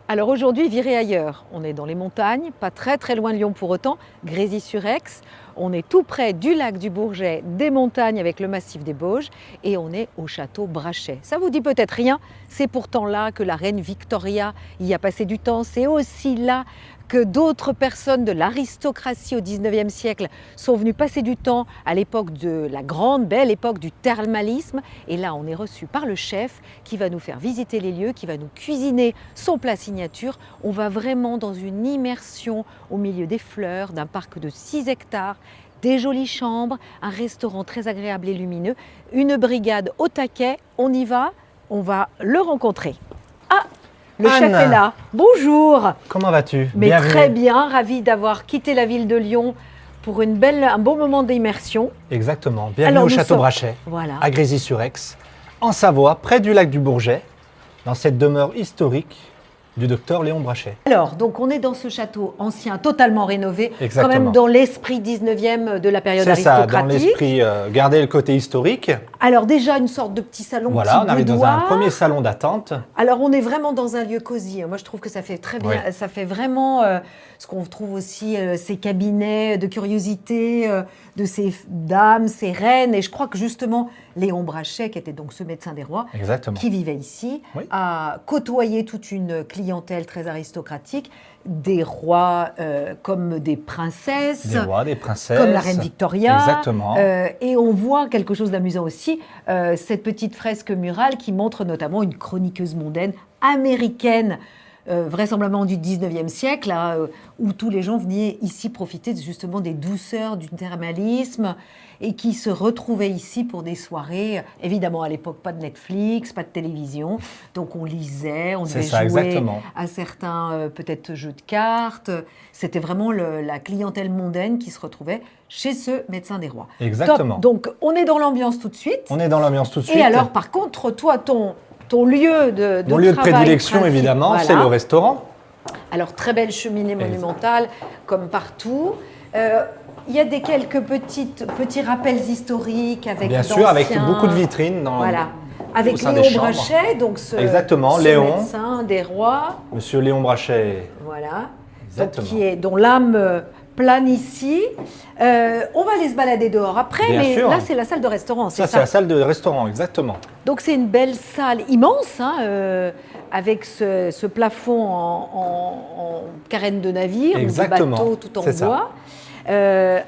Alors aujourd'hui, virez ailleurs. On est dans les montagnes, pas très très loin de Lyon pour autant, Grésy-sur-Aix. On est tout près du lac du Bourget, des montagnes avec le massif des Bauges et on est au château Brachet. Ça vous dit peut-être rien, c'est pourtant là que la reine Victoria y a passé du temps. C'est aussi là que d'autres personnes de l'aristocratie au 19e siècle sont venues passer du temps à l'époque de la grande, belle époque du thermalisme. Et là, on est reçu par le chef qui va nous faire visiter les lieux, qui va nous cuisiner son plat signature. On va vraiment dans une immersion au milieu des fleurs, d'un parc de 6 hectares, des jolies chambres, un restaurant très agréable et lumineux, une brigade au taquet. On y va, on va le rencontrer. Ah, le chef est là. Bonjour. Comment vas-tu? Mais Bienvenue. très bien, ravi d'avoir quitté la ville de Lyon pour un beau moment d'immersion. Exactement. Bienvenue Alors, au nous château sommes- Brachet, Voilà. à Grésy-sur-Aix, en Savoie, près du lac du Bourget, dans cette demeure historique du docteur Léon Brachet. Alors, donc on est dans ce château ancien, totalement rénové, Exactement. quand même dans l'esprit 19e de la période C'est ça, dans aristocratique. l'esprit, garder le côté historique. Alors déjà une sorte de petit salon, Voilà, petit on arrive dans un boudoir. premier salon d'attente. Alors on est vraiment dans un lieu cosy. Moi je trouve que ça fait très bien. Oui. Ça fait vraiment ce qu'on trouve aussi ces cabinets de curiosité de ces dames, ces reines. Et je crois que justement Léon Brachet, qui était donc ce médecin des rois, Exactement. qui vivait ici, Oui. a côtoyé toute une clientèle très aristocratique, des rois comme des princesses. Des rois, des princesses. Comme la reine Victoria. Exactement. Et on voit quelque chose d'amusant aussi, cette petite fresque murale qui montre notamment une chroniqueuse mondaine américaine, vraisemblablement du 19e siècle, là, où tous les gens venaient ici profiter justement des douceurs du thermalisme et qui se retrouvaient ici pour des soirées. Évidemment, à l'époque, pas de Netflix, pas de télévision, donc on lisait, on C'est devait ça, jouer exactement. à certains peut-être jeux de cartes. C'était vraiment la clientèle mondaine qui se retrouvait chez ce médecin des rois. Exactement. Top. Donc, on est dans l'ambiance tout de suite. On est dans l'ambiance tout de suite. Et alors, par contre, toi, ton lieu de Mon lieu de travail prédilection, principal, évidemment, voilà. c'est le restaurant. Alors, très belle cheminée monumentale, comme partout. Il y a quelques petits rappels historiques avec Bien sûr, avec d'anciens- beaucoup de vitrines dans, Voilà. au Avec sein des Léon chambres. Brachet, donc ce Exactement, Léon. médecin des rois. Monsieur Léon Brachet. Voilà. Exactement. Donc, dont l'âme plane ici. On va aller se balader dehors après, Bien mais sûr. là, c'est la salle de restaurant, c'est Ça, ça? c'est la salle de restaurant, exactement. Donc, c'est une belle salle immense, hein, avec ce plafond en carène de navire, ou de Exactement. bateau tout en C'est ça. bois,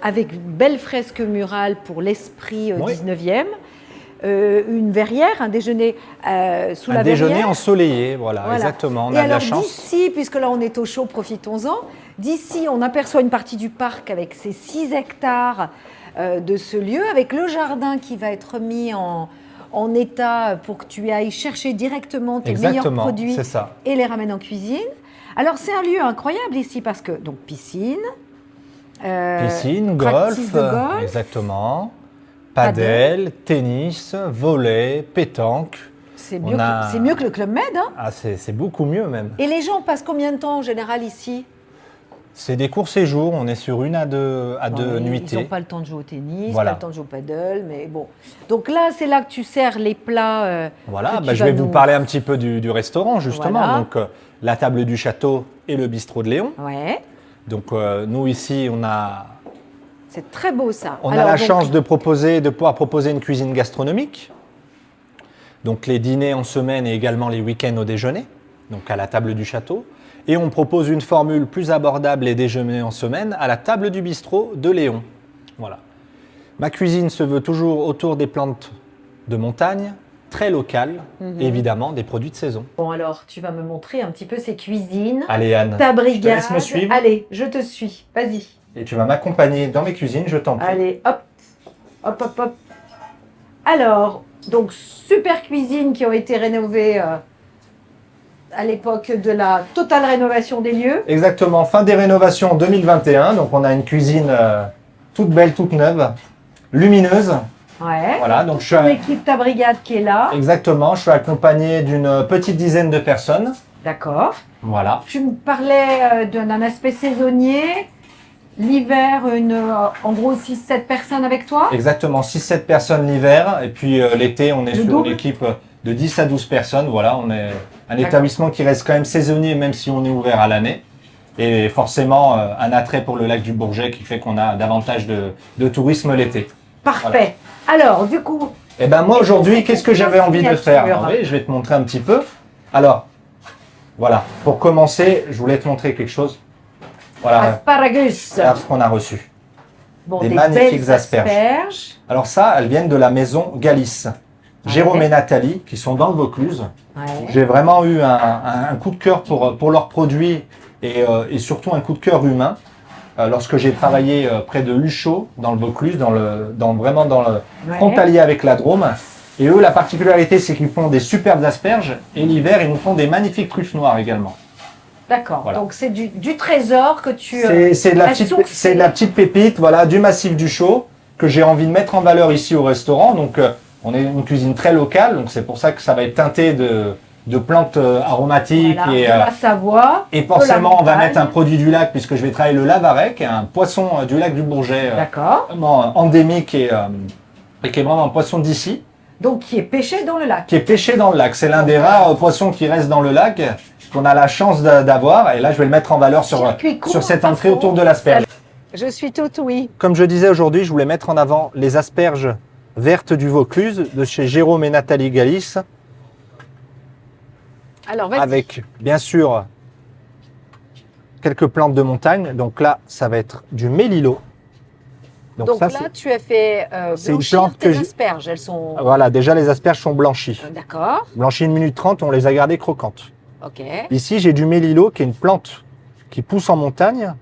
avec une belle fresque murale pour l'esprit Oui. 19e. Une verrière, un déjeuner sous la Un déjeuner verrière. ensoleillé, voilà, Voilà. exactement. On Et a de la alors chance. d'ici, puisque là on est au chaud, profitons-en. D'ici, on aperçoit une partie du parc avec ces 6 hectares de ce lieu, avec le jardin qui va être mis en état pour que tu ailles chercher directement tes meilleurs Exactement, produits c'est ça. et les ramènes en cuisine. Alors c'est un lieu incroyable ici parce que, donc piscine, Piscine, practice golf, de golf, exactement. Padel. Padel, tennis, volley, pétanque. c'est On mieux, a- c'est mieux que le Club Med. Hein. Ah, c'est beaucoup mieux même. Et les gens passent combien de temps en général ici? C'est des courts séjours, on est sur 1 à 2 Ouais, Ils nuitées. n'ont pas le temps de jouer au tennis, Voilà. pas le temps de jouer au paddle, mais bon. Donc là, c'est là que tu sers les plats. Voilà, que bah, tu je vas vais vous nous- parler un petit peu du restaurant justement. Voilà. Donc la table du château et le bistrot de Léon. Ouais, Donc nous ici, on a c'est très beau ça. On Alors, a la donc, chance de pouvoir proposer une cuisine gastronomique. Donc les dîners en semaine et également les week-ends au déjeuner, donc à la table du château. Et on propose une formule plus abordable les déjeuners en semaine à la table du bistrot de Léon. Voilà. Ma cuisine se veut toujours autour des plantes de montagne, très locales, Mhm. et évidemment des produits de saison. Bon, alors, tu vas me montrer un petit peu ces cuisines, Allez Anne, ta je te brigade. laisse me suivre Allez, je te suis. Vas-y. et tu vas m'accompagner dans mes cuisines, je t'en prie. Allez, hop, hop, hop, hop. Alors, donc, super cuisines qui ont été rénovées à l'époque de la totale rénovation des lieux. Exactement, fin des rénovations 2021. Donc on a une cuisine toute belle, toute neuve, lumineuse. Ouais. Voilà, donc je suis Ton équipe, ta brigade qui est là. exactement, je suis accompagné d'une petite dizaine de personnes. D'accord. Voilà. Tu me parlais d'un aspect saisonnier. L'hiver, en gros 6-7 personnes avec toi. Exactement, 6-7 personnes l'hiver. Et puis l'été, on est Le sur double. une équipe de 10 à 12 personnes. Voilà, on est Un établissement qui reste quand même saisonnier, même si on est ouvert à l'année. Et forcément, un attrait pour le lac du Bourget qui fait qu'on a davantage de tourisme l'été. Parfait. Alors, du coup, Et ben moi aujourd'hui, qu'est-ce que j'avais envie de faire? signature. Oui, je vais te montrer un petit peu. Alors, voilà, pour commencer, je voulais te montrer quelque chose. Voilà, asparagus. regarde ce qu'on a reçu. Bon, des des magnifiques belles asperges. Alors ça, elles viennent de la maison Galice. Jérôme et Nathalie, qui sont dans le Vaucluse. Ouais. J'ai vraiment eu un coup de cœur pour leurs produits et surtout un coup de cœur humain. Lorsque j'ai travaillé près de Luchot, dans le Vaucluse, vraiment dans le frontalier avec la Drôme. Et eux, la particularité, c'est qu'ils font des superbes asperges. Et l'hiver, ils nous font des magnifiques truffes noires également. D'accord. Voilà. Donc c'est du trésor que tu C'est de, sourcé. de la petite pépite, voilà, du massif du Chaux, que j'ai envie de mettre en valeur ici au restaurant. Donc, on est une cuisine très locale, donc c'est pour ça que ça va être teinté de plantes aromatiques. Voilà, de la Savoie. Et forcément, on va montagne. mettre un produit du lac, puisque je vais travailler le lavaret, qui est un poisson du lac du Bourget, D'accord. vraiment endémique et qui est vraiment un poisson d'ici, Donc qui est pêché dans le lac. qui est pêché dans le lac. C'est l'un des rares poissons qui restent dans le lac, qu'on a la chance d'avoir. Et là, je vais le mettre en valeur sur cette entrée autour de l'asperge. Je suis tout oui. Comme je disais aujourd'hui, je voulais mettre en avant les asperges vertes du Vaucluse de chez Jérôme et Nathalie Galice, Alors vas-y. avec bien sûr quelques plantes de montagne. Donc là, ça va être du mélilo. Donc ça, là, tu as fait c'est une blanchir plante tes que j'ai- asperges. Elles sont... voilà, déjà les asperges sont blanchies. D'accord. Blanchies 1 minute 30, on les a gardées croquantes. Ok. Ici, j'ai du mélilo, qui est une plante qui pousse en montagne,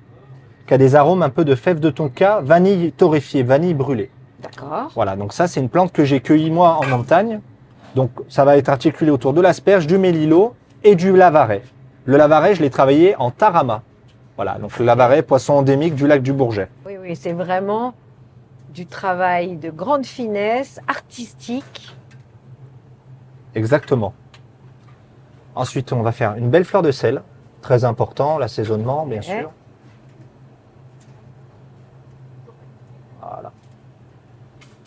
qui a des arômes un peu de fèves de tonka, vanille torréfiée, vanille brûlée. D'accord. Voilà, donc ça, c'est une plante que j'ai cueillie moi en montagne. Donc ça va être articulé autour de l'asperge, du mélilo et du lavaret. Le lavaret, je l'ai travaillé en tarama. Voilà, donc le lavaret, poisson endémique du lac du Bourget. Oui, oui, c'est vraiment du travail de grande finesse, artistique. Exactement. Ensuite, on va faire une belle fleur de sel, très important, l'assaisonnement, bien sûr. Voilà.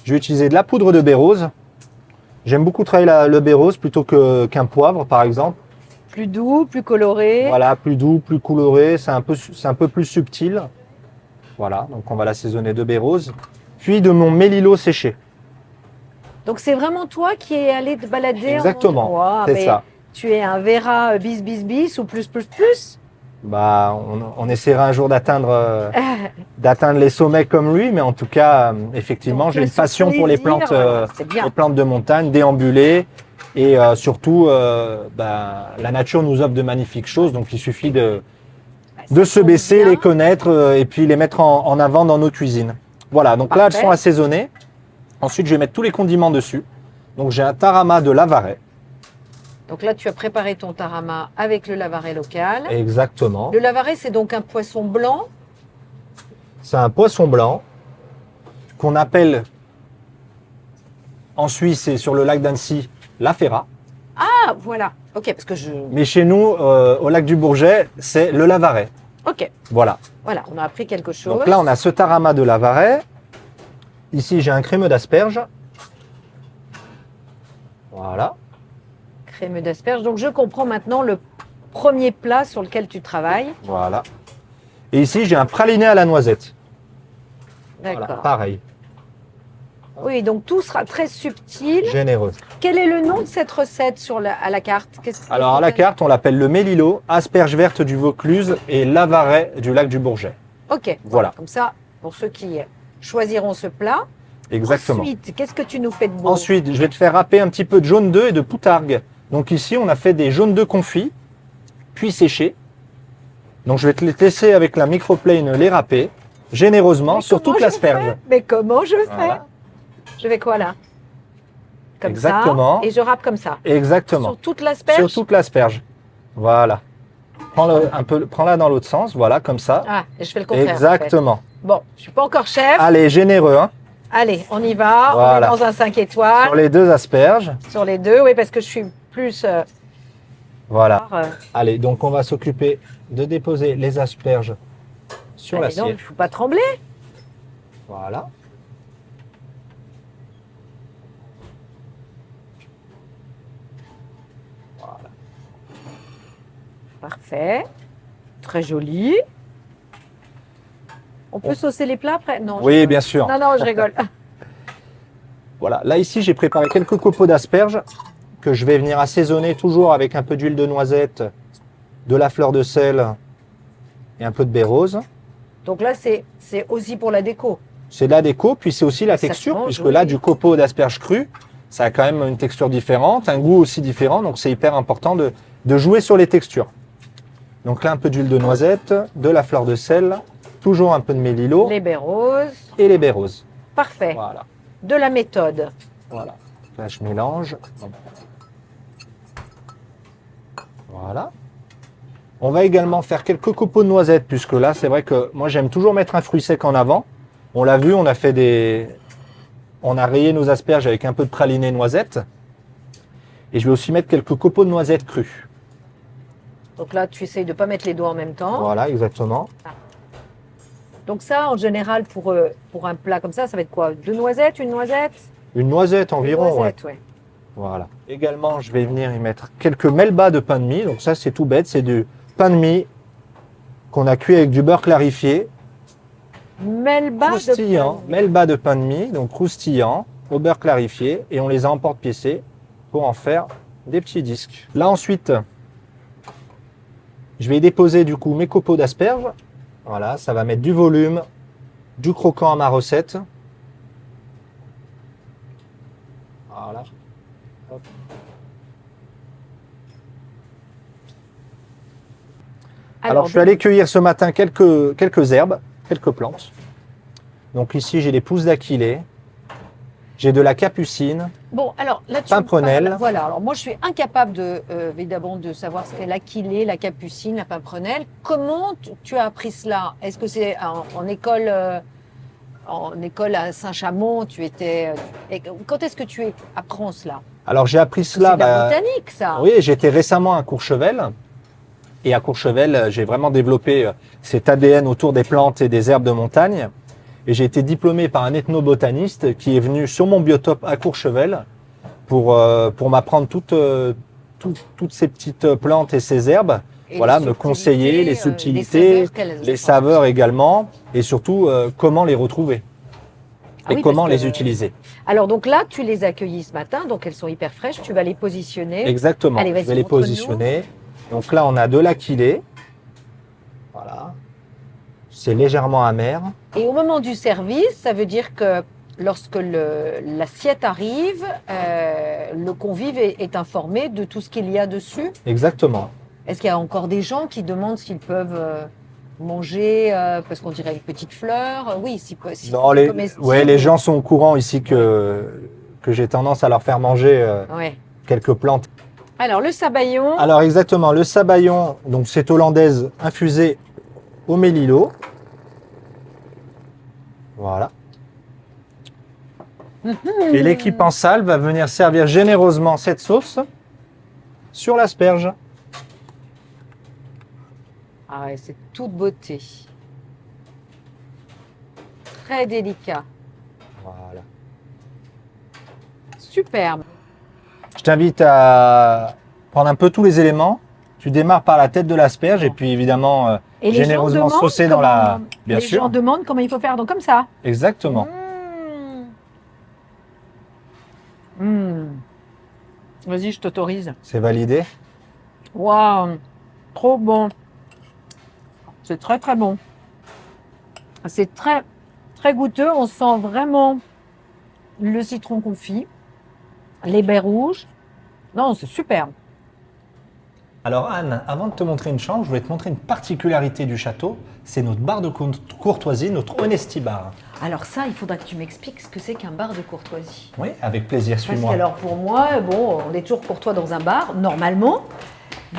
Je vais utiliser de la poudre de baie rose. J'aime beaucoup travailler le baie rose plutôt qu'un poivre, par exemple. Plus doux, plus coloré. Voilà, plus doux, plus coloré, c'est un peu plus subtil. Voilà, donc on va l'assaisonner de baie rose. Puis de mon mélilo séché. Donc c'est vraiment toi qui es allé te balader. Exactement, Wow, c'est mais ça. Tu es un Vera bis ou plus. Bah, on essaiera un jour d'atteindre les sommets comme lui, mais en tout cas, effectivement, Donc, j'ai une laisse passion pour les plaisir, plantes, c'est bien. les plantes de montagne, déambulées. Et surtout, la nature nous offre de magnifiques choses, donc il suffit de se baisser, les connaître et puis les mettre en avant dans nos cuisines. Voilà, donc là, elles sont assaisonnées. Ensuite, je vais mettre tous les condiments dessus. Donc, j'ai un tarama de lavaret. Donc là, tu as préparé ton tarama avec le lavaret local. Exactement. Le lavaret, c'est donc un poisson blanc. C'est un poisson blanc qu'on appelle en Suisse et sur le lac d'Annecy la ferra. Ah, voilà. Ok, parce que Mais chez nous, au lac du Bourget, c'est le lavaret. Ok. Voilà. Voilà, on a appris quelque chose. Donc là, on a ce tarama de lavaret. Ici, j'ai un crémeux d'asperges. Voilà. Crémeux d'asperges. Donc je comprends maintenant le premier plat sur lequel tu travailles. Voilà. Et ici, j'ai un praliné à la noisette. D'accord. Voilà, pareil, Oui, donc tout sera très subtil. généreux. Quel est le nom de cette recette à la carte? Alors, à la carte, on l'appelle le mélilo, asperges vertes du Vaucluse et lavaret du lac du Bourget. Ok, Voilà. Comme ça, pour ceux qui choisiront ce plat. Exactement. Ensuite, qu'est-ce que tu nous fais de beau? Ensuite, je vais te faire râper un petit peu de jaune d'œuf et de poutargue. Donc ici, on a fait des jaunes d'œufs confits, puis séchés. Donc je vais te les laisser avec la microplane les râper généreusement Mais sur comment toute je l'asperge. fais Mais comment je fais? Voilà. Je vais quoi là? Comme Exactement. ça. Et je râpe comme ça. Exactement. Sur toute l'asperge? Sur toute l'asperge. Voilà. Prends-la dans l'autre sens, voilà, comme ça. Ah, et je fais le contraire. Exactement. En fait. Bon, je suis pas encore chef. Allez, généreux, hein. Allez, on y va. Voilà. On est dans un 5 étoiles. Sur les deux asperges. Sur les deux, oui, parce que je suis plus... Voilà. Allez, donc on va s'occuper de déposer les asperges sur Il ne l'assiette. faut pas trembler. Voilà. Voilà. Parfait. Très joli. On peut saucer les plats après? Non. Oui, bien sûr. Non, non, je rigole. Voilà, là ici j'ai préparé quelques copeaux d'asperges que je vais venir assaisonner toujours avec un peu d'huile de noisette, de la fleur de sel et un peu de baie rose. Donc là, c'est aussi pour la déco. C'est de la déco, puis c'est aussi la Ça se texture, mange, puisque oui. là du copeau d'asperges crues, ça a quand même une texture différente, un goût aussi différent, donc c'est hyper important de jouer sur les textures. Donc là un peu d'huile de noisette, de la fleur de sel, toujours un peu de mélilo Les baies roses. et les baies roses. Parfait. Voilà. De la méthode. Voilà. Là, je mélange. Voilà. On va également faire quelques copeaux de noisettes, puisque là, c'est vrai que moi, j'aime toujours mettre un fruit sec en avant. On l'a vu, on a rayé nos asperges avec un peu de praliné noisette. Et je vais aussi mettre quelques copeaux de noisettes crues. Donc là, tu essayes de ne pas mettre les doigts en même temps. Voilà, exactement. Donc ça, en général, pour un plat comme ça va être quoi? 2 noisettes, une noisette? Une noisette environ, Une noisette, ouais. Voilà. Également, je vais venir y mettre quelques melbas de pain de mie. Donc ça, c'est tout bête. C'est du pain de mie qu'on a cuit avec du beurre clarifié. Melba Croustillant. Melbas de pain de mie, donc croustillant, au beurre clarifié. Et on les emporte piécés pour en faire des petits disques. Là, ensuite, je vais déposer du coup mes copeaux d'asperges. Voilà, ça va mettre du volume, du croquant à ma recette. Voilà. Hop. Alors, je suis allé cueillir ce matin quelques herbes, quelques plantes. Donc ici, j'ai des pousses d'aquilée, j'ai de la capucine. Bon, alors là, tu Pimprenelle. me parles- Voilà, alors moi, je suis incapable évidemment, de savoir ce qu'est l'aquilée, la capucine, la pimprenelle. Comment tu as appris cela? Est-ce que c'est en école à Saint-Chamond, tu étais... quand est-ce que tu apprends cela? Alors, j'ai appris C'est cela. de la botanique, ça. Oui, j'étais récemment à Courchevel. Et à Courchevel, j'ai vraiment développé cet ADN autour des plantes et des herbes de montagne. Et j'ai été diplômé par un ethnobotaniste qui est venu sur mon biotope à Courchevel pour m'apprendre toutes ces petites plantes et ces herbes. Et Voilà, les me conseiller les subtilités, subtilités, les saveurs également, et surtout comment les retrouver Ah et oui, comment parce que- les utiliser. Alors donc là, tu les as cueillis ce matin, donc elles sont hyper fraîches. Tu vas les positionner. Exactement, Allez, vas-y, je vais les montre-nous. positionner. Donc là, on a de l'aquilée. Voilà. C'est légèrement amer. Et au moment du service, ça veut dire que lorsque l'assiette arrive, le convive est informé de tout ce qu'il y a dessus. Exactement. Est-ce qu'il y a encore des gens qui demandent s'ils peuvent manger, parce qu'on dirait une petite fleur? Oui, si Non, les gens sont au courant ici que j'ai tendance à leur faire manger Ouais. quelques plantes. Alors, le sabayon. Alors exactement, le sabayon, donc c'est hollandaise infusée au mélilo. Voilà. Et l'équipe en salle va venir servir généreusement cette sauce sur l'asperge. Ah ouais, c'est toute beauté. Très délicat. Voilà. Superbe. Je t'invite à prendre un peu tous les éléments. Tu démarres par la tête de l'asperge et puis évidemment Et les gens généreusement demandent saucé dans la... Bien les sûr. gens demandent comment il faut faire, donc comme ça. Exactement. Vas-y, je t'autorise. C'est validé. Waouh, trop bon. C'est très très bon. C'est très très goûteux. On sent vraiment le citron confit, les baies rouges. Non, c'est superbe. Alors Anne, avant de te montrer une chambre, je voulais te montrer une particularité du château. C'est notre bar de courtoisie, notre Honesty Bar. Alors ça, il faudra que tu m'expliques ce que c'est qu'un bar de courtoisie. Oui, avec plaisir, Parce suis-moi. que alors pour moi, bon, on est toujours courtois dans un bar, normalement.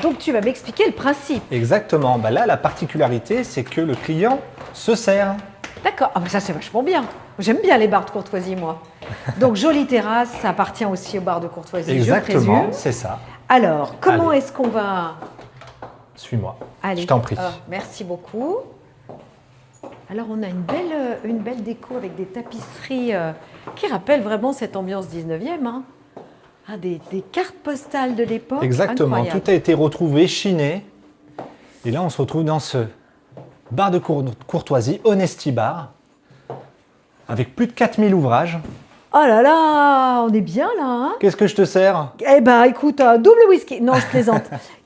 Donc tu vas m'expliquer le principe. Exactement. Bah là, la particularité, c'est que le client se sert. D'accord. Ah, mais ça, c'est vachement bien. J'aime bien les bars de courtoisie, moi. Donc, jolie terrasse, ça appartient aussi au bar de courtoisie, je Exactement, présume. c'est ça. Alors, comment Allez. est-ce qu'on va... Suis-moi. Allez. Je t'en prie. Ah, merci beaucoup. Alors, on a une belle déco avec des tapisseries qui rappellent vraiment cette ambiance 19e. Hein. Ah, des cartes postales de l'époque. Exactement. Incroyable. Tout a été retrouvé, chiné. Et là, on se retrouve dans ce bar de courtoisie, Honesty Bar, avec plus de 4000 ouvrages. Oh là là, on est bien là, hein? Qu'est-ce que je te sers? Eh ben, écoute, un double whisky. Non, je plaisante.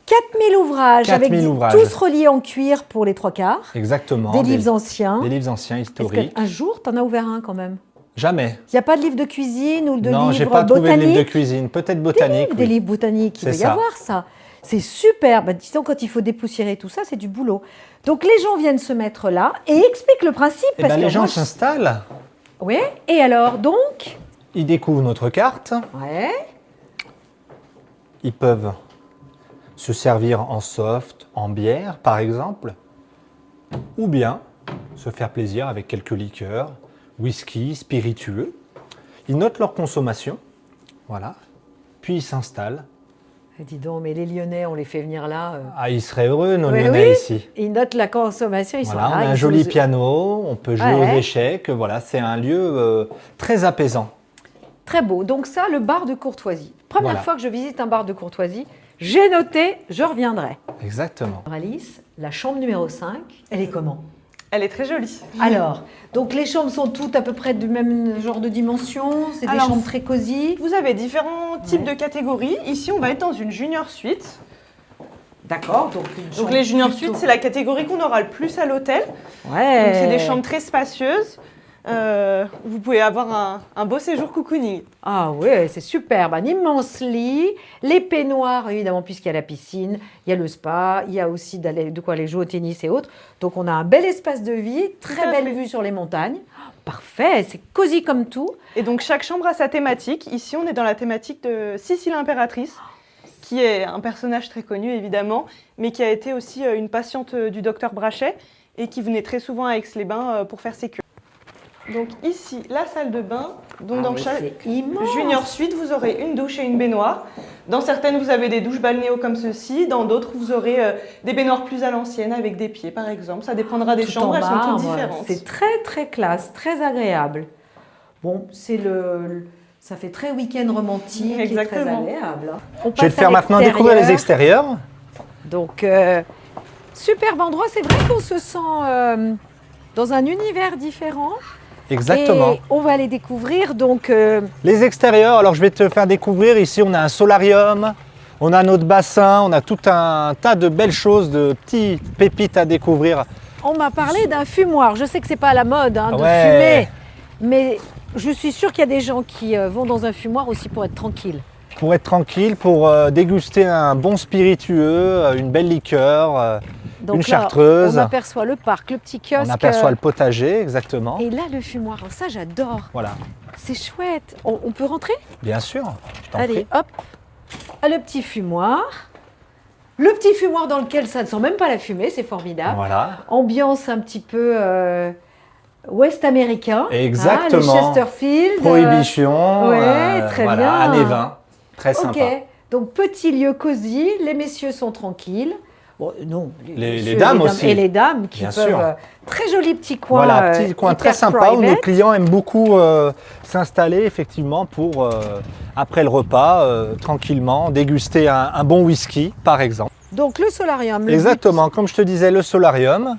4000 ouvrages, 4000 avec ouvrages. tous reliés en cuir pour les 3/4. Exactement. Des livres anciens. Des livres anciens, Est-ce historiques. qu'un jour, tu en as ouvert un quand même? Jamais. Il n'y a pas de livre de cuisine ou de Non, j'ai livre pas trouvé de livre de botanique? cuisine. Peut-être botanique. Des oui. livres botaniques, il C'est doit y ça. avoir ça. C'est super. Bah, disons, quand il faut dépoussiérer tout ça, c'est du boulot. Donc, les gens viennent se mettre là et expliquent le principe. Eh parce ben, que les gens moi, s'installent, Oui, et alors, donc? ils découvrent notre carte, Ouais. ils peuvent se servir en soft, en bière par exemple, ou bien se faire plaisir avec quelques liqueurs, whisky, spiritueux. Ils notent leur consommation, voilà, puis ils s'installent. Dis donc, mais les Lyonnais, on les fait venir là. Ah, ils seraient heureux, nos Oui, Lyonnais oui. ici. Ils notent la consommation, ils Voilà, sont on là. a un ils joli sont- piano, on peut jouer Ouais. aux échecs, voilà, c'est un lieu très apaisant. Très beau. Donc ça, le bar de courtoisie. Première Voilà. fois que je visite un bar de courtoisie, j'ai noté, je reviendrai. Exactement. Alice, la chambre numéro 5, elle est comment? Elle est très jolie. Alors, donc les chambres sont toutes à peu près du même genre de dimension, c'est des Alors, chambres très cosy. Vous avez différents types Ouais. de catégories. Ici, on va être dans une junior suite. D'accord, donc une Donc chambre les junior plutôt- suites, c'est la catégorie qu'on aura le plus à l'hôtel. Ouais. Donc c'est des chambres très spacieuses. Vous pouvez avoir un beau séjour cocooning. Ah ouais, c'est superbe. Un immense lit, les peignoirs évidemment puisqu'il y a la piscine, il y a le spa, il y a aussi de quoi aller jouer au tennis et autres. Donc on a un bel espace de vie, très Tout à belle fait. vue sur les montagnes. Parfait, c'est cosy comme tout. Et donc chaque chambre a sa thématique. Ici, on est dans la thématique de Sicile impératrice, qui est un personnage très connu évidemment, mais qui a été aussi une patiente du docteur Brachet et qui venait très souvent à Aix-les-Bains pour faire ses cures. Donc ici, la salle de bain. Donc dans chaque c'est immense. junior suite, vous aurez une douche et une baignoire. Dans certaines, vous avez des douches balnéo comme ceci. Dans d'autres, vous aurez des baignoires plus à l'ancienne avec des pieds, par exemple. Ça dépendra des Tout chambres, en elles sont toutes marbre. différentes. C'est très très classe, très agréable. Bon, ça fait très week-end romantique et très Exactement. agréable. On Je vais te passe à faire maintenant découvrir les extérieurs. Donc, superbe endroit. C'est vrai qu'on se sent dans un univers différent. Exactement. Et on va aller découvrir donc. Les extérieurs, alors je vais te faire découvrir, ici on a un solarium, on a notre bassin, on a tout un tas de belles choses, de petites pépites à découvrir. On m'a parlé d'un fumoir. Je sais que c'est pas à la mode hein, de Ouais. fumer, mais je suis sûre qu'il y a des gens qui vont dans un fumoir aussi pour être tranquille. Pour être tranquille, pour déguster un bon spiritueux, une belle liqueur, Donc une là, chartreuse. on aperçoit le parc, le petit kiosque. On aperçoit le potager, exactement. Et là, le fumoir. Alors ça, j'adore. Voilà, C'est chouette. On peut rentrer? bien sûr, je t'en Allez, prie. hop. Ah, le petit fumoir. Le petit fumoir dans lequel ça ne sent même pas la fumée, c'est formidable. Voilà, Ambiance un petit peu ouest américain. Exactement. Les Chesterfield. prohibition, ouais, très voilà, bien. années 20, très Ok. sympa. Donc petit lieu cosy, les messieurs sont tranquilles. Bon, non, Les messieurs dames aussi. Et les dames qui Bien peuvent. sûr. Très joli petit coin. Voilà, petit coin très hyper sympa où nos private. clients aiment beaucoup s'installer effectivement pour, après le repas, tranquillement, déguster un bon whisky par exemple. Donc le solarium. le Exactement, comme je te disais, le solarium.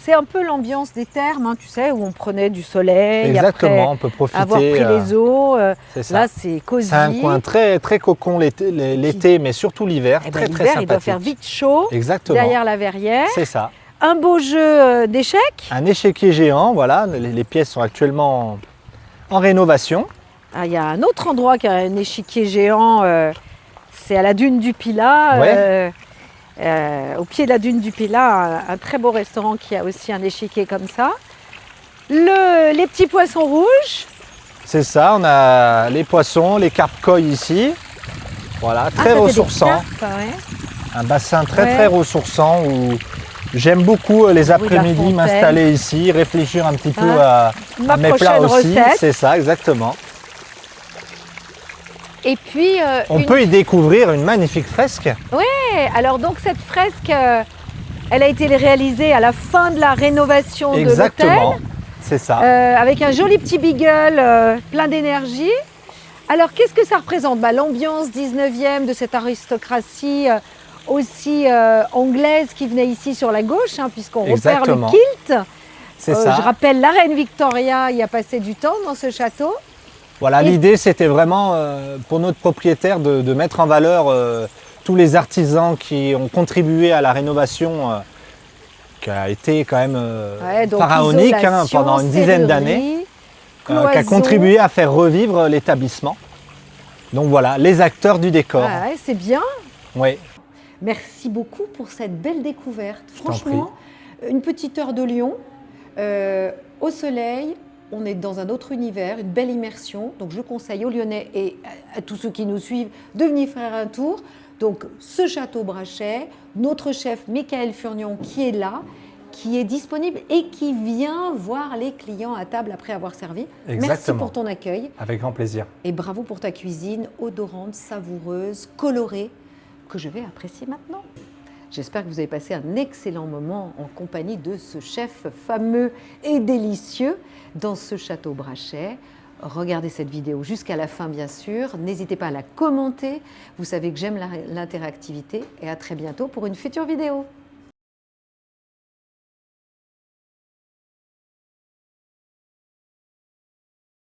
C'est un peu l'ambiance des thermes, hein, tu sais, où on prenait du soleil. Exactement, on peut Après profiter. avoir pris les eaux. c'est ça. Là, c'est cosy. C'est un coin très, très cocon l'été, mais surtout l'hiver, Eh ben, très très l'hiver, il sympathique. doit faire vite chaud Exactement, derrière la verrière. c'est ça. Un beau jeu d'échecs. Un échiquier géant, voilà, les pièces sont actuellement en rénovation. Ah, il y a un autre endroit qui a un échiquier géant, c'est à la dune du Pilat. Ouais. Au pied de la dune du Pilat, un très beau restaurant qui a aussi un échiquier comme ça. Les petits poissons rouges. C'est ça, on a les poissons, les carpes koi ici. Voilà, Ah, très ça, c'est des ressourçant. carpes, ouais. Un bassin très Ouais. très ressourçant où j'aime beaucoup les bruit de la après-midi fontaine. m'installer ici, réfléchir un petit peu Ah, à ma mes plats prochaine aussi. recette. C'est ça, exactement. Et puis, On peut y découvrir une magnifique fresque. alors donc cette fresque, elle a été réalisée à la fin de la rénovation de l'hôtel. Exactement, c'est ça. Avec un joli petit beagle plein d'énergie. Alors, qu'est-ce que ça représente? L'ambiance 19e de cette aristocratie aussi anglaise qui venait ici sur la gauche, hein, puisqu'on repère le Exactement. kilt. C'est ça. Je rappelle, la reine Victoria y a passé du temps dans ce château. Voilà, Et- l'idée c'était vraiment pour notre propriétaire de mettre en valeur tous les artisans qui ont contribué à la rénovation qui a été quand même Ouais, donc pharaonique hein, isolation, pendant une dizaine d'années, serrurerie, qui a cloison. contribué à faire revivre l'établissement. Donc voilà, les acteurs du décor. Ah ouais, c'est bien. Oui, Merci beaucoup pour cette belle découverte. t'en Franchement, une petite heure de Lyon, au soleil, on est dans un autre univers, une belle immersion. Donc je conseille aux Lyonnais et à tous ceux qui nous suivent de venir faire un tour. Donc ce château Brachet, notre chef Michael Furnion qui est là, qui est disponible et qui vient voir les clients à table après avoir servi. Merci Exactement. pour ton accueil avec grand plaisir. et bravo pour ta cuisine odorante, savoureuse, colorée, que je vais apprécier maintenant. J'espère que vous avez passé un excellent moment en compagnie de ce chef fameux et délicieux dans ce château Brachet. Regardez cette vidéo jusqu'à la fin, bien sûr. N'hésitez pas à la commenter. Vous savez que j'aime l'interactivité et à très bientôt pour une future vidéo.